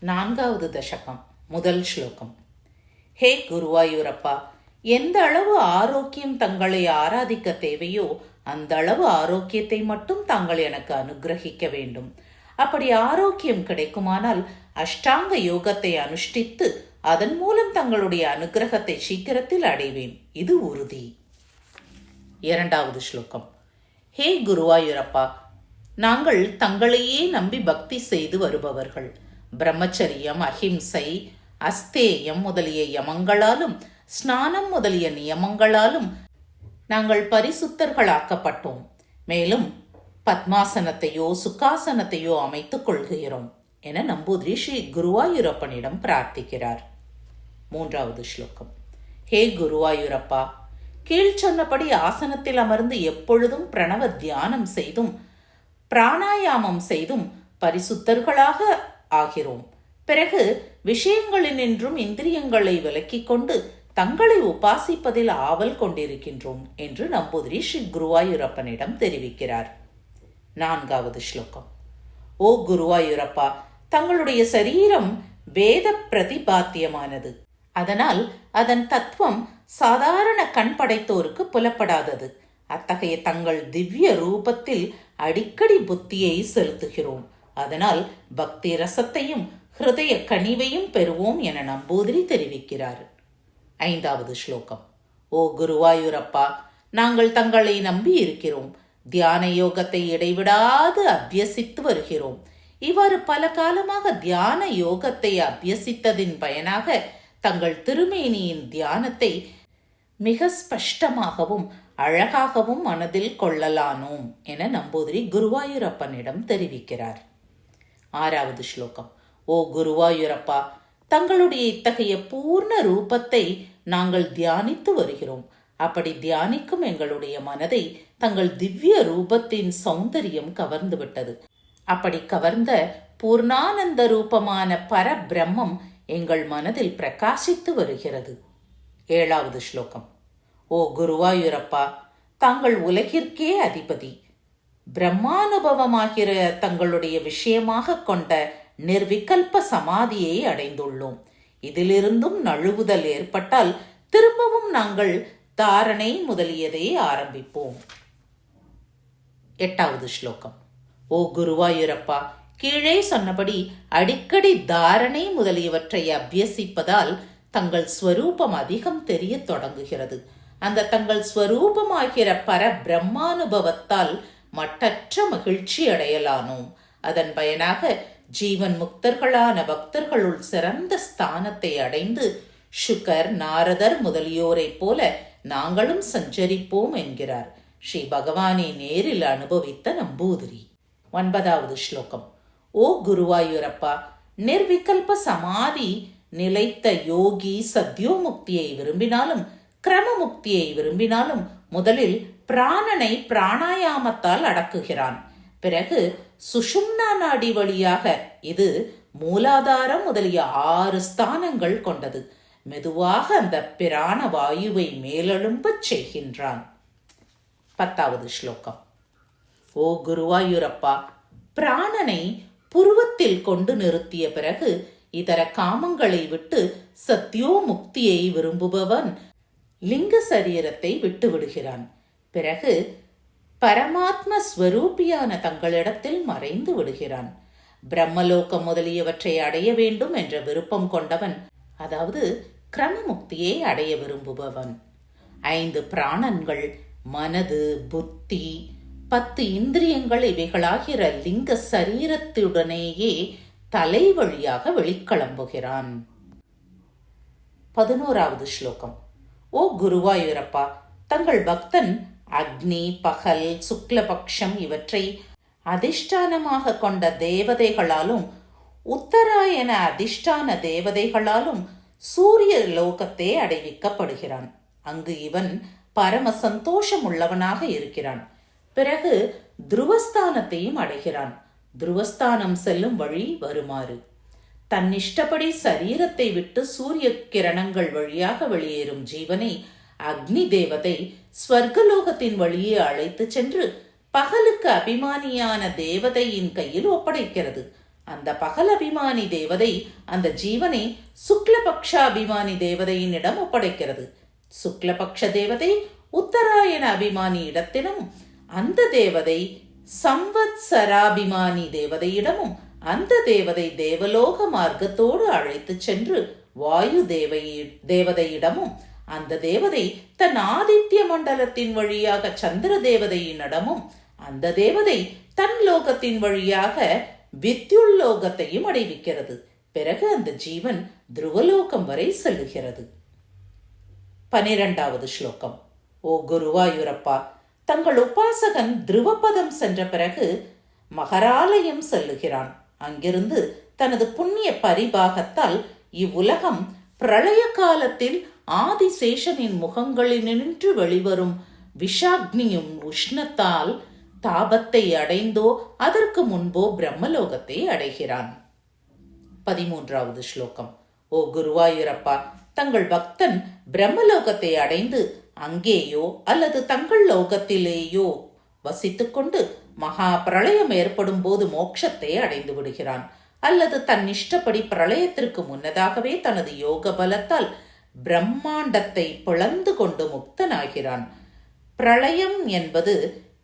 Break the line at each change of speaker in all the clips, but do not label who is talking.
4வது தசகம் முதல் ஸ்லோகம். ஹே குருவாயூரப்பா, எந்த அளவு ஆரோக்கியம் தங்களை ஆராதிக்க தேவையோ அந்த அளவு ஆரோக்கியத்தை மட்டும் தாங்கள் எனக்கு அனுகிரகிக்க வேண்டும். அப்படி ஆரோக்கியம் கிடைக்குமானால் அஷ்டாங்க யோகத்தை அனுஷ்டித்து அதன் மூலம் தங்களுடைய அனுகிரகத்தை சீக்கிரத்தில் அடைவேன், இது உறுதி. 2வது ஸ்லோகம். ஹே குருவாயூரப்பா, நாங்கள் தங்களையே நம்பி பக்தி செய்து வருபவர்கள். பிரம்மச்சரியம், அஹிம்சை, அஸ்தேயம் முதலிய யமங்களாலும் ஸ்நானம் முதலிய நியமங்களாலும் நாங்கள் பரிசுத்தர்களாக்கப்பட்டோம். மேலும் பத்மாசனத்தையோ சுக்காசனத்தையோ அமைத்துக் கொள்கிறோம் என நம்பூதிரி ஸ்ரீ குருவாயூரப்பனிடம் பிரார்த்திக்கிறார். 3வது ஸ்லோகம். ஹே குருவாயூரப்பா, கீழ் சொன்னபடி ஆசனத்தில் அமர்ந்து எப்பொழுதும் பிரணவ தியானம் செய்தும் பிராணாயாமம் செய்தும் பரிசுத்தர்களாக ஆகிறோம். பிறகு விஷயங்களினின்றும் இந்திரியங்களை விலக்கிக் கொண்டு தங்களை உபாசிப்பதில் ஆவல் கொண்டிருக்கின்றோம் என்று நம்பூதிரி ஸ்ரீ குருவாயூரப்பனிடம் தெரிவிக்கிறார். 4வது ஸ்லோகம். ஓ குருவாயூரப்பா, தங்களுடைய சரீரம் வேத பிரதிபாத்தியமானது. அதனால் அதன் தத்துவம் சாதாரண கண் படைத்தோருக்கு புலப்படாதது. அத்தகைய தங்கள் திவ்ய ரூபத்தில் அடிக்கடி புத்தியை செலுத்துகிறோம். அதனால் பக்தி ரசத்தையும் ஹிருதய கனிவையும் பெறுவோம் என நம்பூதிரி தெரிவிக்கிறார். 5வது ஸ்லோகம். ஓ குருவாயூரப்பா, நாங்கள் தங்களை நம்பி இருக்கிறோம். தியான யோகத்தை இடைவிடாது அபியசித்து வருகிறோம். இவ்வாறு பல காலமாக தியான யோகத்தை அபியசித்ததின் பயனாக தங்கள் திருமேனியின் தியானத்தை மிக ஸ்பஷ்டமாகவும் அழகாகவும் மனதில் கொள்ளலானோம் என நம்பூதிரி குருவாயூரப்பனிடம் தெரிவிக்கிறார். 6வது ஸ்லோகம். ஓ குருவாயூரப்பா, தங்களுடைய இத்தகைய பூர்ண ரூபத்தை நாங்கள் தியானித்து வருகிறோம். அப்படி தியானிக்கும் எங்களுடைய மனதை தங்கள் திவ்ய ரூபத்தின் சௌந்தரியம் கவர்ந்து விட்டது. அப்படி கவர்ந்த பூர்ணானந்த ரூபமான பரபிரம்மம் எங்கள் மனதில் பிரகாசித்து வருகிறது. 7வது ஸ்லோகம். ஓ குருவாயூரப்பா, தாங்கள் உலகிற்கே அதிபதி. பிரம்மானுபவமாகிற தங்களுடைய விஷயமாக கொண்ட நிர்விகல்ப சமாதியை அடைந்துள்ளோம். இதிலிருந்தும் நழுவுதல் ஏற்பட்டால் திரும்பவும் நாங்கள் தாரணை முதலியதை ஆரம்பிப்போம். 8வது ஸ்லோகம். ஓ குருவாயூரப்பா, கீழே சொன்னபடி அடிக்கடி தாரணை முதலியவற்றை அபியசிப்பதால் தங்கள் ஸ்வரூபம் அதிகம் தெரிய தொடங்குகிறது. அந்த தங்கள் ஸ்வரூபமாகிற பர பிரம்மானுபவத்தால் மட்டற்ற மகிழ்ச்சி அடையலானோம். அதன் பயனாக ஜீவன் முக்தர்களான பக்தர்களுள் சிறந்த ஸ்தானத்தை அடைந்து சுகர், நாரதர் முதலியோரை போல நாங்களும் சஞ்சரிப்போம் என்கிறார் ஸ்ரீ பகவானை நேரில் அனுபவித்த நம்பூதிரி. 9வது ஸ்லோகம். ஓ குருவாயூரப்பா, நிர்விகல்ப சமாதி நிலைத்த யோகி சத்யோமுக்தியை விரும்பினாலும் கிரமமுக்தியை விரும்பினாலும் முதலில் பிராணனை பிராணாயாமத்தால் அடக்குகிறான். பிறகு சுஷும்னா நாடி வழியாக, இது மூலாதாரம் முதலிய 6 ஸ்தானங்கள் கொண்டது, மெதுவாக அந்த பிராண வாயுவை மேலெழும்பச் செய்கின்றான். 10வது ஸ்லோகம். ஓ குருவாயூரப்பா, பிராணனை புருவத்தில் கொண்டு நிறுத்திய பிறகு இதர காமங்களை விட்டு சத்யோமுக்தியை விரும்புபவன் லிங்க சரீரத்தை விட்டு விடுகிறான். பிறகு பரமாத்ம ஸ்வரூபியான தங்களிடத்தில் மறைந்து விடுகிறான். பிரம்மலோகம் முதலியவற்றை அடைய வேண்டும் என்ற விருப்பம் கொண்டவன், அதாவது கிரமமுக்தியை அடைய விரும்புபவன், 5 பிராணன்கள், மனது, புத்தி, 10 இந்திரியங்கள் இவைகளாகிற லிங்க சரீரத்துடனேயே தலை வழியாக வெளிக்கிளம்புகிறான். 11வது ஸ்லோகம். ஓ குருவாயூரப்பா, தங்கள் பக்தன் அக்னி, பகல், சுக்லபக்ஷம் இவற்றை அதிஷ்டானமாக கொண்ட தேவதைகளாலும் உத்தராயண அதிஷ்டான தேவதைகளாலும் சூரிய லோகத்தை அடைவிக்கப்படுகிறான். அங்கு இவன் பரம சந்தோஷம் உள்ளவனாக இருக்கிறான். பிறகு துருவஸ்தானத்தையும் அடைகிறான். துருவஸ்தானம் செல்லும் வழி வருமாறு: தன்னிஷ்டப்படி சரீரத்தை விட்டு சூரிய கிரணங்கள் வழியாக வெளியேறும் ஜீவனை அக்னி தேவதை ஸ்வர்கலோகத்தின் வழியே அழைத்து சென்று பகலுக்கு அபிமானியான தேவதையின் கையில் ஒப்படைக்கிறது. அந்த பகலபிமானி தேவதை அந்த ஜீவனை சுக்லபக்ஷாபிமானி தேவதையினிடம் ஒப்படைக்கிறது. சுக்லபக்ஷ தேவதை உத்தராயண அபிமானி இடத்திலும், அந்த தேவதை சம்வத்சராபிமானி தேவதையிடமும், அந்த தேவதை தேவலோக மார்க்கத்தோடு அழைத்து சென்று வாயு தேவதையிடமும், அந்த தேவதை தன் ஆதித்ய மண்டலத்தின் வழியாக சந்திர தேவதையினிடமும், அந்த தேவதை தன் லோகத்தின் வழியாக வித்யுல்லோகத்தையும் அடைவிக்கிறது. பிறகு அந்த ஜீவன் துருவலோகம் வரை செல்லுகிறது. 12வது ஸ்லோகம். ஓ குருவாயூரப்பா, தங்கள் உபாசகன் துருவபதம் சென்ற பிறகு மகராலயம் செல்லுகிறான். அங்கிருந்து தனது புண்ணிய பரிபாகத்தால் இவ்வுலகம் பிரளய காலத்தில் ஆதிசேஷனின் முகங்களினின்று வெளிவரும் விஷாக்னியும் உஷ்ணத்தால் தாபத்தை அடைந்தோ அதற்கு முன்போ பிரம்மலோகத்தை அடைகிறான். 13வது ஸ்லோகம். ஓ குருவாயூரப்பா, தங்கள் பக்தன் பிரம்மலோகத்தை அடைந்து அங்கேயோ அல்லது தங்கள் லோகத்திலேயோ வசித்துக்கொண்டு மகா பிரளயம் ஏற்படும் போது மோட்சத்தை அடைந்து விடுகிறான். அல்லது தன் இஷ்டப்படி பிரளயத்திற்கு முன்னதாகவே தனது யோக பலத்தால் பிரம்மாண்டத்தை பிளந்து கொண்டு முக்தனாகிறான். பிரளயம் என்பது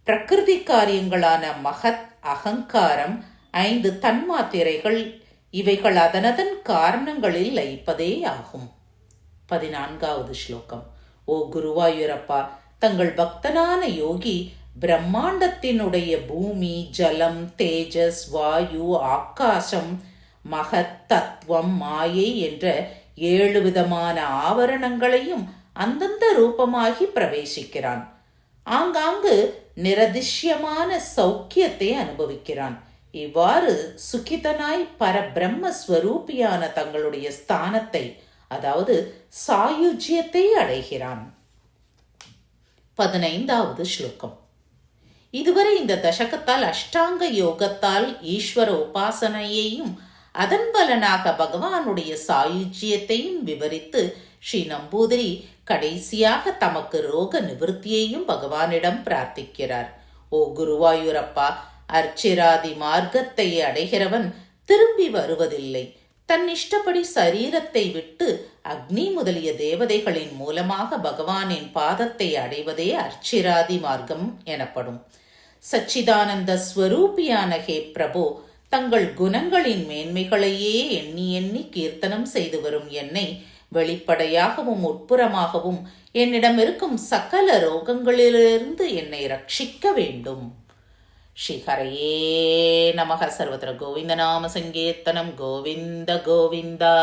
பிரகிருதி காரியங்களான மகத், அகங்காரம், 5 தன்மாத்திரைகள், இவைகள் அதனதன் காரணங்களில் லயிப்பதே ஆகும். 14வது ஸ்லோகம். ஓ குருவாயூரப்பா, தங்கள் பக்தனான யோகி பிரம்மாண்டத்தினுடைய பூமி, ஜலம், தேஜஸ், வாயு, ஆகாசம், மகத், தத்துவம், மாயை என்ற 7 விதமான ஆவரணங்களையும் அந்தந்த ரூபமாகி பிரவேசிக்கிறான். ஆங்காங்கு நிரதிஷ்யமான சௌக்கியத்தை அனுபவிக்கிறான். இவ்வாறு சுகிதனாய் பரபிரம்மஸ்வரூபியான தங்களுடைய ஸ்தானத்தை, அதாவது சாயுஜ்யத்தை அடைகிறான். 15வது ஸ்லோகம். இதுவரை இந்த தசகத்தால் அஷ்டாங்க யோகத்தால் ஈஸ்வர உபாசனையையும் அதன் பலனாக பகவானுடைய சாயுஜ்யத்தையும் விவரித்து ஸ்ரீ நம்பூதிரி கடைசியாக தமக்கு ரோக நிவர்த்தியையும் பகவானிடம் பிரார்த்திக்கிறார். ஓ குருவாயூரப்பா, அர்ச்சிராதி மார்க்கத்தை அடைகிறவன் திரும்பி வருவதில்லை. தன் இஷ்டப்படி சரீரத்தை விட்டு அக்னி முதலிய தேவதைகளின் மூலமாக பகவானின் பாதத்தை அடைவதே அர்ச்சிராதி மார்க்கம் எனப்படும். சச்சிதானந்த ஸ்வரூபியான ஹே பிரபு, தங்கள் குணங்களின் மேன்மைகளையே எண்ணி எண்ணி கீர்த்தனம் செய்து வரும் என்னை வெளிப்படையாகவும் உட்புறமாகவும் என்னிடம் இருக்கும் சகல ரோகங்களிலிருந்து என்னை ரட்சிக்க வேண்டும். ஸ்ரீஹரையே நமக. சர்வத்திர கோவிந்த நாம சங்கீர்த்தனம். கோவிந்த கோவிந்தா.